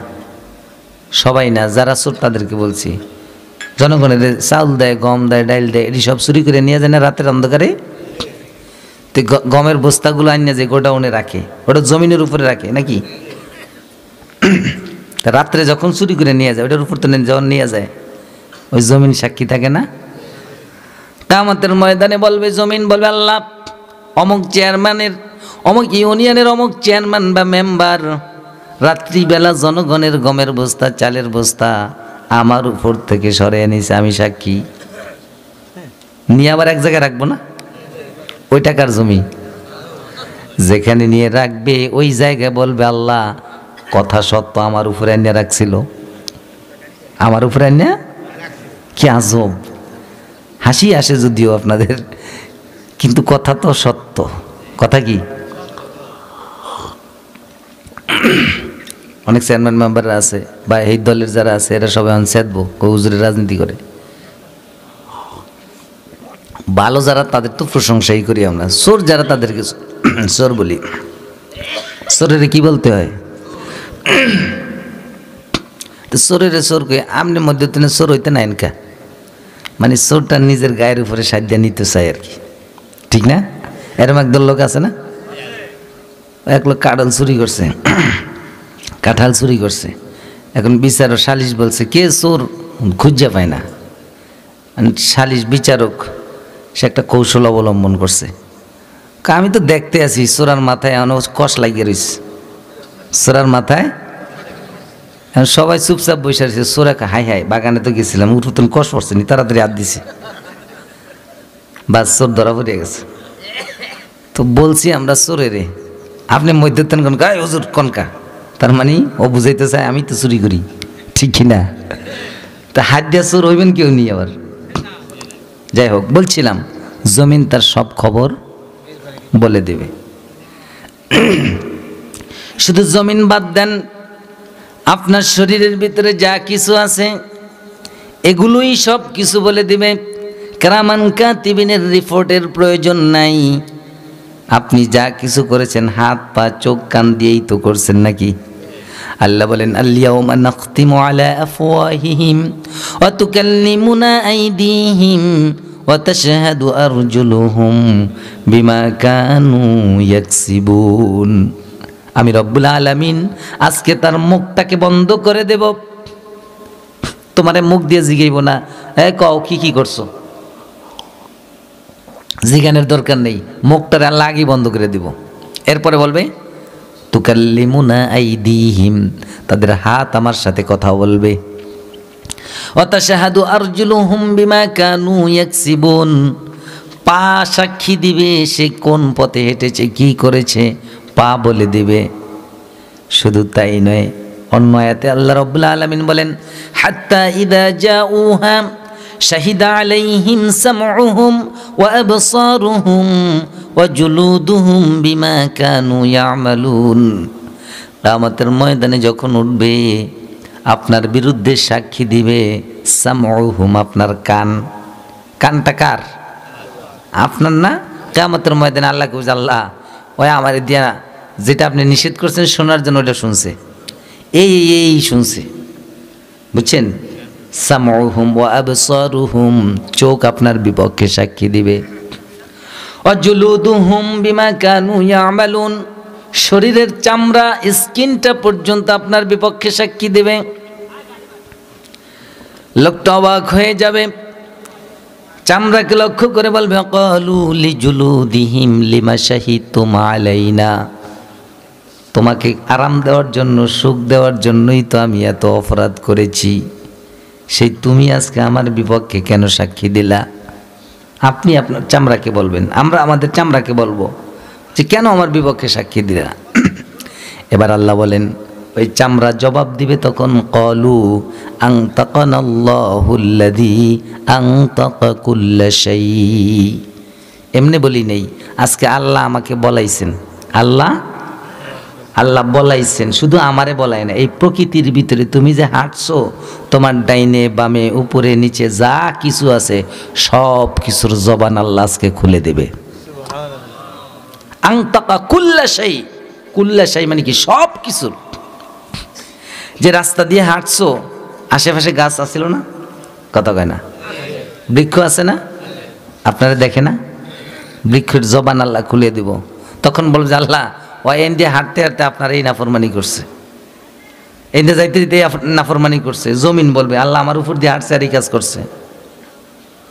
সবাই না, যারা চোর তাদেরকে বলছি। জনগণের চাউল দেয়, গম দেয়, ডাইল দেয়, এটি সব চুরি করে নিয়ে যায় না রাতের অন্ধকারে। তো গমের বস্তাগুলো আনিয়ে যে গোডাউনে রাখে, ওটা জমিনের উপরে রাখে নাকি? রাত্রে যখন চুরি করে নিয়ে যায় ওটার উপর তো যখন নিয়ে যায় ওই জমিন সাক্ষী থাকে না? কিয়ামতের ময়দানে বলবে জমিন, বলবে আল্লাহ অমুক চেয়ারম্যানের, অমুক ইউনিয়নের অমুক চেয়ারম্যান বা মেম্বার রাত্রিবেলা জনগণের গমের বস্তা চালের বস্তা আমার উপর থেকে সরে এনেছে, আমি সাক্ষী। নিয়ে আবার এক জায়গায় রাখবো না? ওই টাকার জমি যেখানে নিয়ে রাখবে ওই জায়গায় বলবে, আল্লাহ কথা সত্য আমার উপরে আনিয়ে রাখছিল, আমার উপরে আনিয়ে। কি আজব! হাসি আসে যদিও আপনাদের, কিন্তু কথা তো সত্য। কথা কি? অনেক চেয়ারম্যান মেম্বাররা আছে বা এই দলের যারা আছে এরা সবাই অনসেদবো হুজুরের রাজনীতি করে। ভালো যারা তাদের তো প্রশংসাই করি আমরা, চোর যারা তাদেরকে চোর বলি। চোরের কি বলতে হয়? তো চোরের চোরকে আমনে মধ্যে চোর হইতে না এনকা, মানে চোরটা নিজের গায়ের উপরে সাহায্য নিতে চায় আর কি, ঠিক না? এরকম একদল লোক আছে না? এক লোক কাঁঠাল চুরি করছে, কাঁঠাল চুরি করছে। এখন বিচারক সালিশ বলছে কে চোর খুঁজে পায় না। সালিশ বিচারক সে একটা কৌশল অবলম্বন করছে, আমি তো দেখতে আছি চোরার মাথায় এমন কষ লাগিয়ে রয়েছে, চোরার মাথায় সবাই চুপচাপ বসে আছে। চোরা হাই হাই বাগানে তো গেছিলাম, উঠুতন কষ পড়ছে নি, তাড়াতাড়ি হাত দিছে, বাস চোর ধরা পড়ে গেছে। তো বলছি আমরা চোরে রে, আপনি মধ্যতেন কনকা হুজুর কনকা, তার মানে ও বুঝাইতে চায় আমি তো চুরি করি, ঠিক কিনা? তা হাত দিয়া চোর হইবেন কেউ নিয়ে আবার। যাই হোক, বলছিলাম জমিন তার সব খবর বলে দেবে। শুধু জমিন বাদ দেন, আপনার শরীরের ভিতরে যা কিছু আছে এগুলোই সব কিছু বলে দিবে। কিরামান কাতিবিনের রিপোর্টের প্রয়োজন নাই। আপনি যা কিছু করেছেন হাত পা চোখ কান দিয়েই তো করছেন নাকি? আল্লাহ বলেন, আল-ইয়াওমা নাখতিমু আলা আফওয়াহিহিম ওয়া তুকাল্লিমুনা আইদিহিম ওয়া তাশহাদু আরজুলুহুম বিমা কানু ইয়াকসিবুন। আমি রব্বুল আলামিন আজকে তার মুখটাকে বন্ধ করে দেব। তোমারে মুখ দিয়ে জিগাইব না, কও কি করছো, জিগানের দরকার নেই, মুখটারে আল্লাহ আগেই বন্ধ করে দিব। এরপরে বলবে তুকাল্লিমুনা আইদিহিম, তাদের হাত আমার সাথে কথা বলবে। ওয়া তাশহাদু আরজুলুহুম বিমা কানু ইয়াকসিবুন, পা সাক্ষী দিবে সে কোন পথে হেঁটেছে, কি করেছে, পা বলে দিবে। শুধু তাই নয়, অন্য আয়াতে আল্লাহ রাব্বুল আলামিন বলেন হাত্তা ইযা জাউহা শাহিদা আলাইহিম সামউহুম ওয়া আবসারুহুম ওয়া জুলুদুহুম বিমা কানু ইয়ামালুন। কিয়ামতের ময়দানে যখন উঠবে আপনার বিরুদ্ধে সাক্ষী দিবে সামউহুম, আপনার কান। কানটা কার? আপনার না? কিয়ামতের ময়দানে আল্লাহকে বলছে, আল্লাহ ওই আমার দিয়া যেটা আপনি নিষেধ করছেন শোনার জন্য ওটা শুনছে, এই শুনছে, বুঝছেন? সামউহুম ওয়া আবসারুহুম, চোখ আপনার বিপক্ষে সাক্ষী দিবে। ওয়া জুলুদুহুম বিমা কানু ইয়ামালুন, শরীরের চামড়া স্কিনটা পর্যন্ত আপনার বিপক্ষে সাক্ষী দেবে। লোকটা অবাক হয়ে যাবে, চামড়াকে লক্ষ্য করে বলবে ক্বালু লিজুলুদিহিম লিমা শাহিদতুম আলাইনা, তোমাকে আরাম দেওয়ার জন্য, সুখ দেওয়ার জন্যই তো আমি এত অপরাধ করেছি, সেই তুমি আজকে আমার বিপক্ষে কেন সাক্ষী দিলা? আপনি আপনার চামড়াকে বলবেন, আমরা আমাদের চামড়াকে বলবো যে কেন আমার বিপক্ষে সাক্ষী দিলা? এবার আল্লাহ বলেন ওই চামড়া জবাব দিবে তখন ক্বালু আনতাকানাল্লাহুল্লাযী আনতাকা কুল্লা শাই, এমনি বলি নেই, আজকে আল্লাহ আমাকে বলাইছেন, আল্লাহ বলাইছেন, শুধু আমারে বলাই না, এই প্রকৃতির ভিতরে তুমি যে হাঁটছো, তোমার ডাইনে বামে উপরে নিচে যা কিছু আছে সব কিছুর জবান আল্লাহ আজকে খুলে দেবে। আনতাকা কুল্লা শাই, কুল্লা শাই মানে কি? সব কিছুর। যে রাস্তা দিয়ে হাঁটছো আশেপাশে গাছ আছিল না? কথা কয় না? বৃক্ষ আছে না? আপনারা দেখে না? বৃক্ষের জবান আল্লাহ খুলে দিব। তখন বলবে আল্লাহ ও এন দিয়ে হাঁটতে হাঁটতে আপনার এই নাফরমানি করছে, এই দিয়ে যাইতে দিতে নাফরমানি করছে। জমিন বলবে আল্লাহ আমার উপর দিয়ে হাঁটছে আর এই কাজ করছে।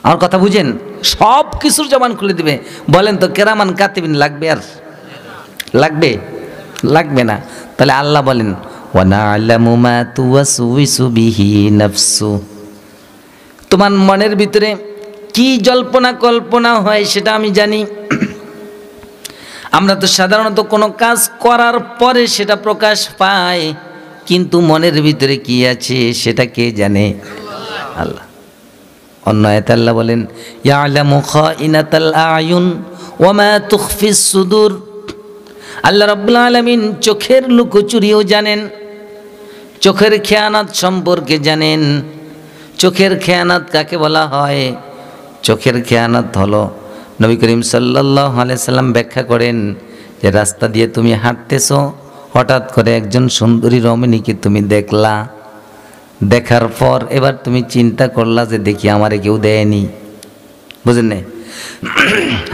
আমার কথা বুঝেন? সব কিছুর জবান খুলে দিবে। বলেন তো কেরামান কাতিবিন লাগবে? আর লাগবে না। তাহলে আল্লাহ বলেন ওয়া না'লামু মা তুওয়াসওয়িসু বিহি নাফসু, তোমার মনের ভিতরে কি জল্পনা কল্পনা হয় সেটা আমি জানি। আমরা তো সাধারণত কোনো কাজ করার পরে সেটা প্রকাশ পায়, কিন্তু মনের ভিতরে কি আছে সেটা কে জানে? আল্লাহ। অন্য আয়াতে আল্লাহ বলেন ইয়ালামু খাইনাতাল আয়ুন ওয়া মা তুখফিস সুদূর, আল্লাহ রাব্বুল আলামিন চোখের লুকোচুরিও জানেন, চোখের খেয়ানত সম্পর্কে জানেন। চোখের খেয়ানত কাকে বলা হয়? চোখের খেয়ানত হলো, নবী করিম সাল্লাল্লাহু আলাইহি সাল্লাম ব্যাখ্যা করেন যে রাস্তা দিয়ে তুমি হাঁটতেছো, হঠাৎ করে একজন সুন্দরী রমণীকে তুমি দেখলা, দেখার পর এবার তুমি চিন্তা করলা যে দেখি আমারে কেউ দেয়নি, বুঝেন না?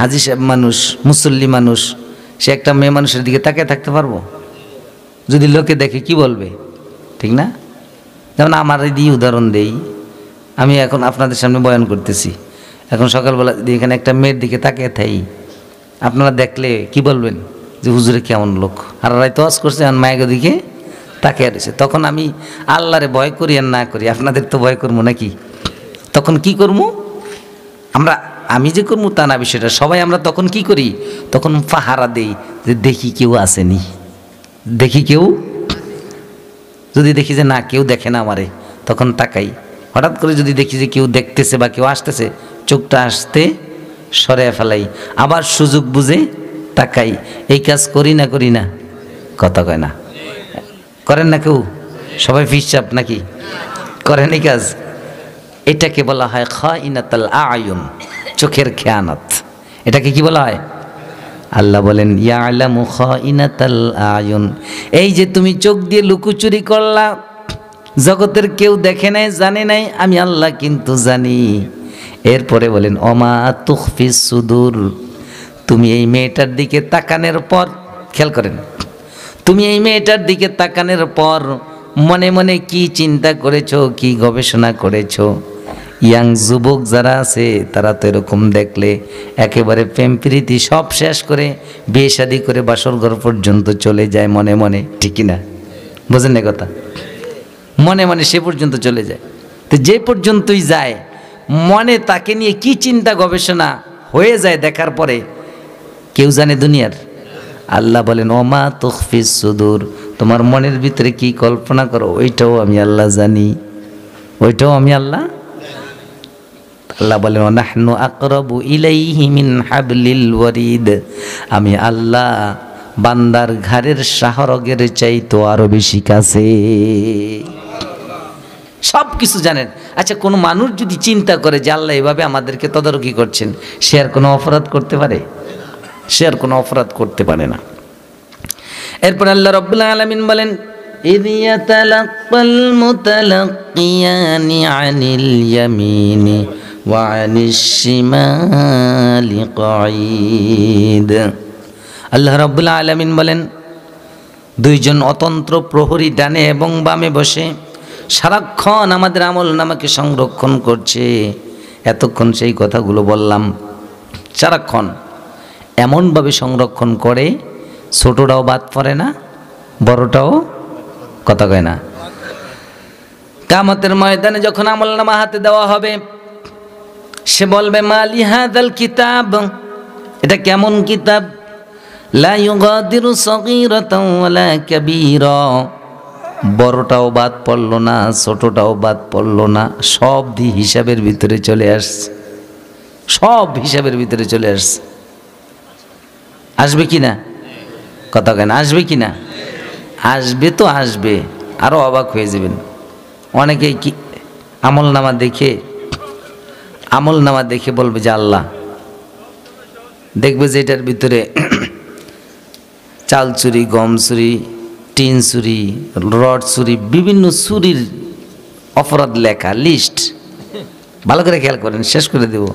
হাজি সাহেব মানুষ, মুসল্লি মানুষ, সে একটা মেয়ে মানুষের দিকে তাকিয়ে থাকতে পারবো? যদি লোকে দেখে কি বলবে, ঠিক না? যেমন আমার দিয়ে উদাহরণ দেই, আমি এখন আপনাদের সামনে বয়ান করতেছি, এখন সকালবেলা যদি এখানে একটা মেয়ের দিকে তাকিয়ে থাই, আপনারা দেখলে কি বলবেন যে হুজুরে কেমন লোক, আর রায় তোয়াজ করছে আর মায়ের দিকে তাকিয়ে রয়েছে। তখন আমি আল্লাহরে ভয় করি আর না করি, আপনাদের তো ভয় করবো নাকি? তখন কি করবো আমরা? আমি যে করবো তা না বিষয়টা, সবাই আমরা তখন কি করি? তখন পাহারা দেই যে দেখি কেউ আসেনি, দেখি কেউ, যদি দেখি যে না কেউ দেখে না আমারে তখন তাকাই। হঠাৎ করে যদি দেখি যে কেউ দেখতেছে বা কেউ আসতেছে, চোখটা আসতে সরে ফেলাই, আবার সুযোগ বুঝে তাকাই। এই কাজ করি না? কথা কয় না? করেন না কেউ? সবাই ফিসচাপ নাকি করেন এই কাজ? এটাকে বলা হয় খাইনাতুল আয়ুন, চোখের খেয়ানত। এটাকে কি বলা হয়? আল্লাহ বলেন ইয়ালামু খাইনাতুল আয়ুন, এই যে তুমি চোখ দিয়ে লুকোচুরি করলা, জগতের কেউ দেখে নাই, জানে নাই, আমি আল্লাহ কিন্তু জানি। এরপরে বলেন অমা তুখফিস সুদূর, তুমি এই মেয়েটার দিকে তাকানোর পর, খেয়াল করেন, তুমি এই মেয়েটার দিকে তাকানোর পর মনে মনে কি চিন্তা করেছো, কি গবেষণা করেছো। ইয়াং যুবক যারা আছে তারা তো এরকম দেখলে একেবারে প্রেম প্রীতি সব শেষ করে বিয়ে শাদী করে বাসর ঘর পর্যন্ত চলে যায় মনে মনে, ঠিক না? বোঝেন না কথা? মনে মনে সে পর্যন্ত চলে যায়। তো যে পর্যন্তই যায় মনে তাকে নিয়ে কি চিন্তা গবেষণা হয়ে যায় দেখার পরে কেউ জানে দুনিয়ার? আল্লাহ বলেন ওমা তুখফিস সুদূর, তোমার মনের ভিতরে কি কল্পনা করো ওইটাও আমি আল্লাহ জানি, ওইটাও আমি আল্লাহ। আল্লাহ বলেন নাহনু আকরাবু ইলাইহি মিন হাবলিল ওয়ারিদ, আমি আল্লাহ বান্দার ঘাড়ের শাহরগের চাইতো আরো বেশি কাছে। সব কিছু জানেন। আচ্ছা, কোনো মানুষ যদি চিন্তা করে যে আল্লাহ এভাবে আমাদেরকে তদারকি করছেন, সে আর কোনো অপরাধ করতে পারে? সে আর কোনো অপরাধ করতে পারে না। এরপর আল্লাহ রাব্বুল আলামিন বলেন ইয ইয়াতালাক্কাল মুতালাক্কিয়ানি আনিল ইয়ামিনি ওয়া আনিশ শিমালি কাঈদ। আল্লাহ রাব্বুল আলামিন বলেন দুইজন অতন্ত্র প্রহরী ডানে এবং বামে বসে সারাক্ষণ আমাদের আমল নামাকে সংরক্ষণ করছে। এতক্ষণ সেই কথাগুলো বললাম, সারাক্ষণ এমনভাবে সংরক্ষণ করে ছোটটাও বাদ পড়ে না, বড়টাও কথা কয় না। কিয়ামতের ময়দানে যখন আমল নামা হাতে দেওয়া হবে, সে বলবে মালি হাযাল কিতাব, এটা কেমন কিতাব, লা ইউগাদিরু সগীরাতাও ওয়ালা কাবীরা, বড়টাও বাদ পড়লো না, ছোটটাও বাদ পড়লো না, সব হিসাবের ভিতরে চলে আসছে, সব হিসাবের ভিতরে চলে আসছে। আসবে কি না? কথা কেন? আসবে কি না? আসবে তো আসবে। আরো অবাক হয়ে যাবেন। অনেকে কি আমল নামা দেখে বলবে যে আল্লাহ, দেখবে যে এটার ভিতরে চাল চুরি, গম চুরি, টিন চুরি, রড চুরি, বিভিন্ন চুরির অপরাধ লেখা লিস্ট, ভালো করে খেয়াল করেন, শেষ করে দেব।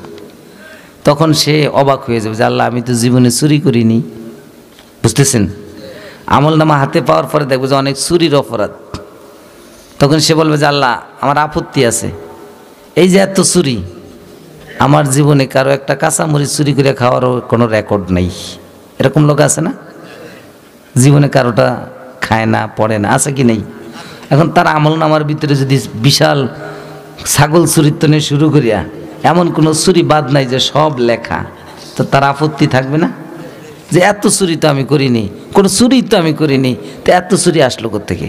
তখন সে অবাক হয়ে যাবে যে আল্লাহ, আমি তো জীবনে চুরি করিনি। বুঝতেছেন? আমল নামা হাতে পাওয়ার পরে দেখবো যে অনেক চুরির অপরাধ। তখন সে বলবে যে আল্লাহ, আমার আপত্তি আছে, এই যে এত চুরি, আমার জীবনে কারো একটা কাঁচামরিচ চুরি করে খাওয়ারও কোনো রেকর্ড নেই। এরকম লোক আছে না? জীবনে কারোটা খায় না, পড়ে না, আছে কি নেই? এখন তার আমল নামার ভিতরে যদি বিশাল ছাগল চুরিত্ব নিয়ে শুরু করিয়া এমন কোনো চুরি বাদ নাই যে সব লেখা, তো তার আপত্তি থাকবে না যে এত চুরি তো আমি করিনি, কোনো চুরি তো আমি করিনি, তো এত চুরি আসলো কোত্থেকে?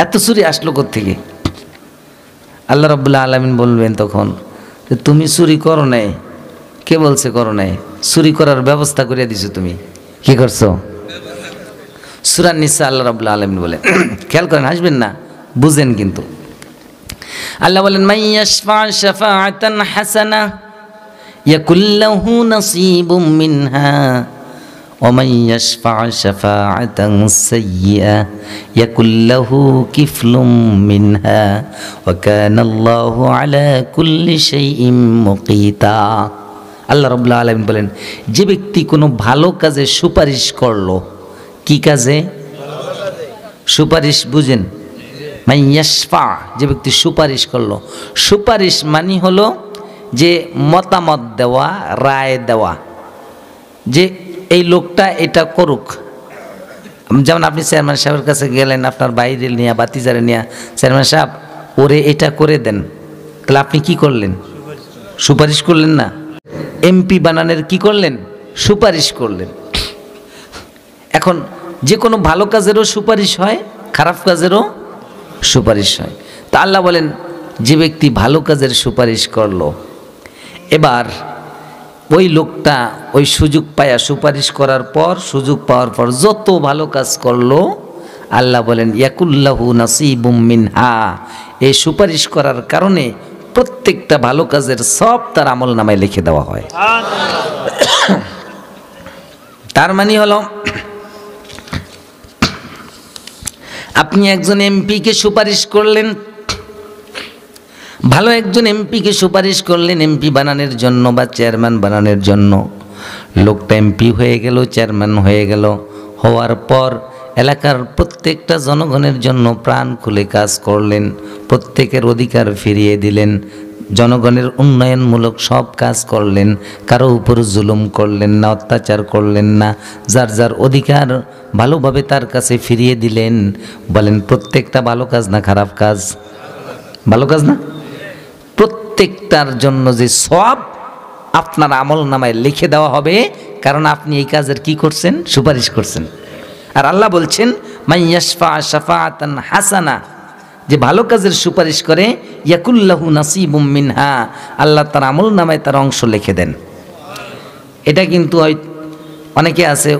এত চুরি আসলো কোত্থেকে? আল্লাহ রাব্বুল আলামিন বলবেন তখন যে তুমি চুরি করো নাই। কে বলছে করো নাই? চুরি করার ব্যবস্থা করে দিছো তুমি। কি করছো? সূরা নিসা আল্লাহ রাব্বুল আলামিন বলেন, খেয়াল করেন, হাসবেন না, বুঝেন কিন্তু। আল্লাহ বলেন মাইয়াশফা শাফাআতান হাসানা ইয়াকুল লাহু নাসীবুম মিনহা ওয়া মাইয়াশফা শাফাআতান সাইয়্যা ইয়াকুল লাহু কিফলুম মিনহা ওয়া কানা আল্লাহু আলা কুল্লি শাইইন মুকিতা। আল্লাহ রাব্বুল আলামিন বলেন যে ব্যক্তি কোনো ভালো কাজে সুপারিশ করলো, কি কাজে? সুপারিশ বুঝেন? মাইয়াশফা, যে ব্যক্তি সুপারিশ করলো। সুপারিশ মানে হলো যে মতামত দেওয়া, রায় দেওয়া, যে এই লোকটা এটা করুক। যেমন আপনি চেয়ারম্যান সাহেবের কাছে গেলেন, আপনার বাইরে নিয়ে বাতিজারে নিয়ে, চেয়ারম্যান সাহেব ওরে এটা করে দেন, তাহলে আপনি কি করলেন? সুপারিশ করলেন না? এমপি বানানোর কি করলেন? সুপারিশ করলেন। এখন যে কোনো ভালো কাজেরও সুপারিশ হয়, খারাপ কাজেরও সুপারিশ হয়। তা আল্লাহ বলেন যে ব্যক্তি ভালো কাজের সুপারিশ করলো, এবার ওই লোকটা ওই সুযোগ পায়া সুপারিশ করার পর, সুযোগ পাওয়ার পর যত ভালো কাজ করলো, আল্লাহ বলেন ইয়াকুল্লাহু নাসীবুম মিনহা, এই সুপারিশ করার কারণে প্রত্যেকটা ভালো কাজের সব তার আমল নামায় লিখে দেওয়া হয়। তার মানে হলো আপনি একজন এমপিকে সুপারিশ করলেন, ভালো একজন এমপিকে সুপারিশ করলেন এমপি বানানোর জন্য বা চেয়ারম্যান বানানোর জন্য। লোকটা এমপি হয়ে গেল, চেয়ারম্যান হয়ে গেল। হওয়ার পর এলাকার প্রত্যেকটা জনগণের জন্য প্রাণ খুলে কাজ করলেন, প্রত্যেকের অধিকার ফিরিয়ে দিলেন, জনগণের উন্নয়নমূলক সব কাজ করলেন, কারো উপর জুলুম করলেন না, অত্যাচার করলেন না, যার যার অধিকার ভালোভাবে তার কাছে ফিরিয়ে দিলেন। বলেন প্রত্যেকটা ভালো কাজ না খারাপ কাজ? ভালো কাজ না? প্রত্যেকটার জন্য যে সওয়াব আপনার আমল নামায় লিখে দেওয়া হবে, কারণ আপনি এই কাজের কি করছেন? সুপারিশ করছেন। আর আল্লাহ বলছেন মাইয়াশফা শাফাআতান হাসানা, যে ভালো কাজের সুপারিশ করে ইয়াকুল্লাহু নাসিবুম মিনহা, আল্লাহ তার আমল নামায় তার অংশ লিখে দেন। এটা কিন্তু অনেকে আছে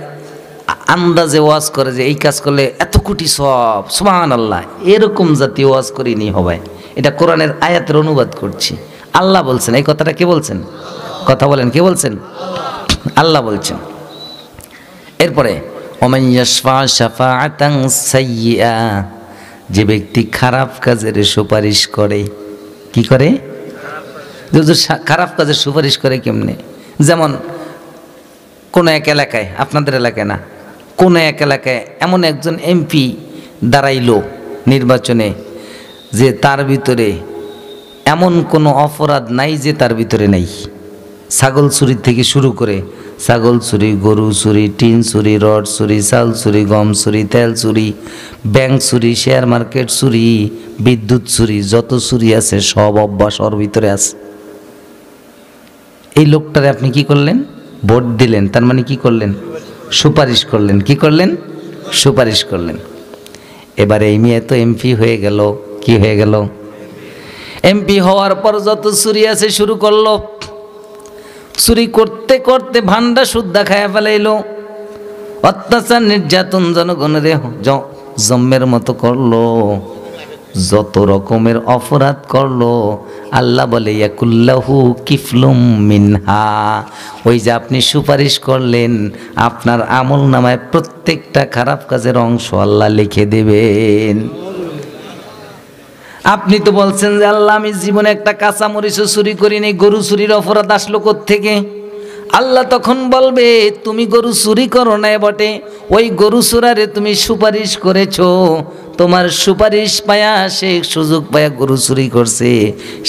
আন্দাজে ওয়াজ করে যে এই কাজ করলে এত কোটি সওয়াব, সুবহানাল্লাহ, এরকম জাতীয় ওয়াজ করিনি হবে। এটা কোরআনের আয়াতের অনুবাদ করছি। আল্লাহ বলছেন, এই কথাটা কে বলছেন? কথা বলেন, কে বলছেন? আল্লাহ বলছেন। এরপরে ওমান ইয়াশফা শাফাআতান সাইয়্যিআ, যে ব্যক্তি খারাপ কাজের সুপারিশ করে। কি করে? খারাপ কাজের সুপারিশ করে কেমনে? যেমন কোনো এক এলাকায়, আপনাদের এলাকায় না, কোনো এক এলাকায় এমন একজন এমপি দাঁড়াইলো নির্বাচনে যে তার ভিতরে এমন কোনো অপরাধ নাই যে তার ভিতরে নেই। ছাগল চুরি থেকে শুরু করে ছাগল চুরি, গরু চুরি, টিন চুরি, রড চুরি, চাল চুরি, গম চুরি, তেল চুরি, ব্যাংক চুরি, শেয়ার মার্কেট চুরি, বিদ্যুৎ চুরি, যত চুরি আছে সব অভ্যাস ওর ভিতরে আছে। এই লোকটারে আপনি কি করলেন? ভোট দিলেন, তার মানে কি করলেন? সুপারিশ করলেন। কি করলেন? সুপারিশ করলেন। এবারে এই মেয়ে তো এমপি হয়ে গেল। কি হয়ে গেল? এমপি হওয়ার পর যত চুরি আছে শুরু করলো। চুরি করতে করতে ভান্ডা সুদ্ধা খায়া ফেলাইলো, অত্যাচার নির্যাতন জনগণের জম্মের মতো করলো, যত রকমের অপরাধ করলো। আল্লাহ বলে ইয়াকুল্লাহু কিফলুম মিনহা, ওই যে আপনি সুপারিশ করলেন আপনার আমল নামায় প্রত্যেকটা খারাপ কাজের অংশ আল্লাহ লিখে দেবেন। আপনি তো বলছেন যে আল্লাহ আমি জীবনে একটা কাঁচা মরিচও চুরি করিনি, গরু চুরির অপরাধ আসলো কোত্থেকে? আল্লাহ তখন বলবে তুমি গরু চুরি করো না বটে, ওই গরু চোরারে তুমি সুপারিশ করেছো, তোমার সুপারিশ পায়া সে সুযোগ পায়া গরু চুরি করছে,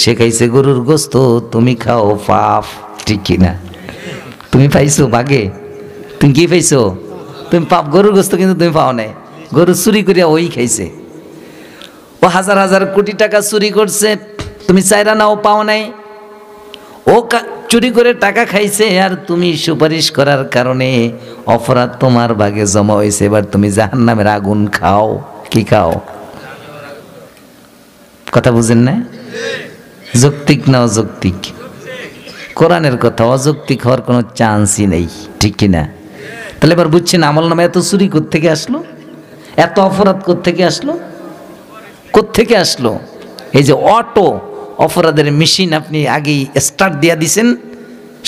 সে খাইছে গরুর গোস্ত, তুমি খাও পাপ। ঠিক কিনা? তুমি পাইছো ভাগে? তুমি কি পাইছো? তুমি পাপ, গরুর গোস্ত কিন্তু তুমি পাও নাই, গরু চুরি করিয়া ওই খাইছে। ও হাজার হাজার কোটি টাকা চুরি করছে, তুমি চাইরা নাও পাও নাই। ও চুরি করে টাকা খাইছে আর তুমি সুপারিশ করার কারণে অপরাধ তোমার ভাগে জমা হয়েছে। এবার তুমি জাহান্নামের আগুন খাও। কি খাও? কথা বুঝেন না? যৌক্তিক না অযৌক্তিক? কোরআনের কথা, অযৌক্তিক হওয়ার কোনো চান্সই নেই। ঠিক কিনা? তাহলে এবার বুঝছেন আমল নামে এত চুরি কোত্থেকে আসলো, এত অপরাধ কোত্থেকে আসলো? কোত্থেকে আসলো? এই যে অটো অপরাধের মেশিন আপনি আগেই স্টার্ট দিয়া দিছেন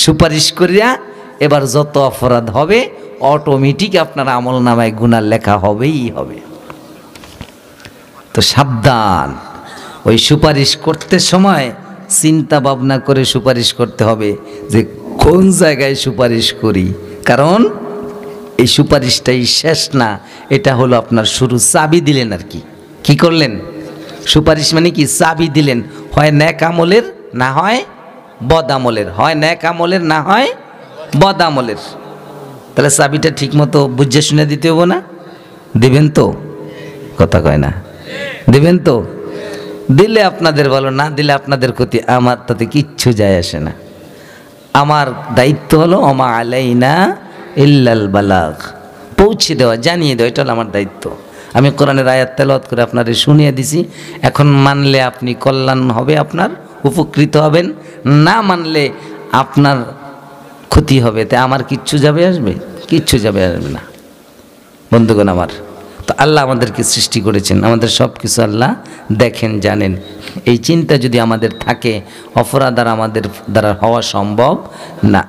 সুপারিশ করিয়া, এবার যত অপরাধ হবে অটোমেটিক আপনার আমল নামায় গুনাহ লেখা হবেই হবে। তো সাবধান, ওই সুপারিশ করতে সময় চিন্তা ভাবনা করে সুপারিশ করতে হবে যে কোন জায়গায় সুপারিশ করি, কারণ এই সুপারিশটাই শেষ না, এটা হলো আপনার শুরু। চাবি দিলেন আর কি। কি করলেন? সুপারিশ মানে কি? চাবি দিলেন, হয় নেক আমলের না হয় বদ আমলের, হয় নেক আমলের না হয় বদ আমলের। তাহলে চাবিটা ঠিক মতো বুঝে শুনে দিতে হবো না? দিবেন তো? কথা কয় না? দিবেন তো? দিলে আপনাদের ভালো, না দিলে আপনাদের ক্ষতি, আমার তাতে কিচ্ছু যায় আসে না। আমার দায়িত্ব হলো ওমা আলাইনা ইল্লাল বালাগ, পৌঁছে দেওয়া, জানিয়ে দেওয়া, এটা হলো আমার দায়িত্ব। আমি কোরআনের আয়াত তেলাওয়াত করে আপনারে শুনিয়ে দিছি, এখন মানলে আপনি কল্যাণ হবে, আপনার উপকৃত হবেন, না মানলে আপনার ক্ষতি হবে। তাই আমার কিচ্ছু যাবে আসবে? কিচ্ছু যাবে আসবে না। বন্ধুগণ আমার, তো আল্লাহ আমাদেরকে সৃষ্টি করেছেন, আমাদের সব কিছু আল্লাহ দেখেন, জানেন। এই চিন্তা যদি আমাদের থাকে, অপরাধ আর আমাদের দ্বারা হওয়া সম্ভব না।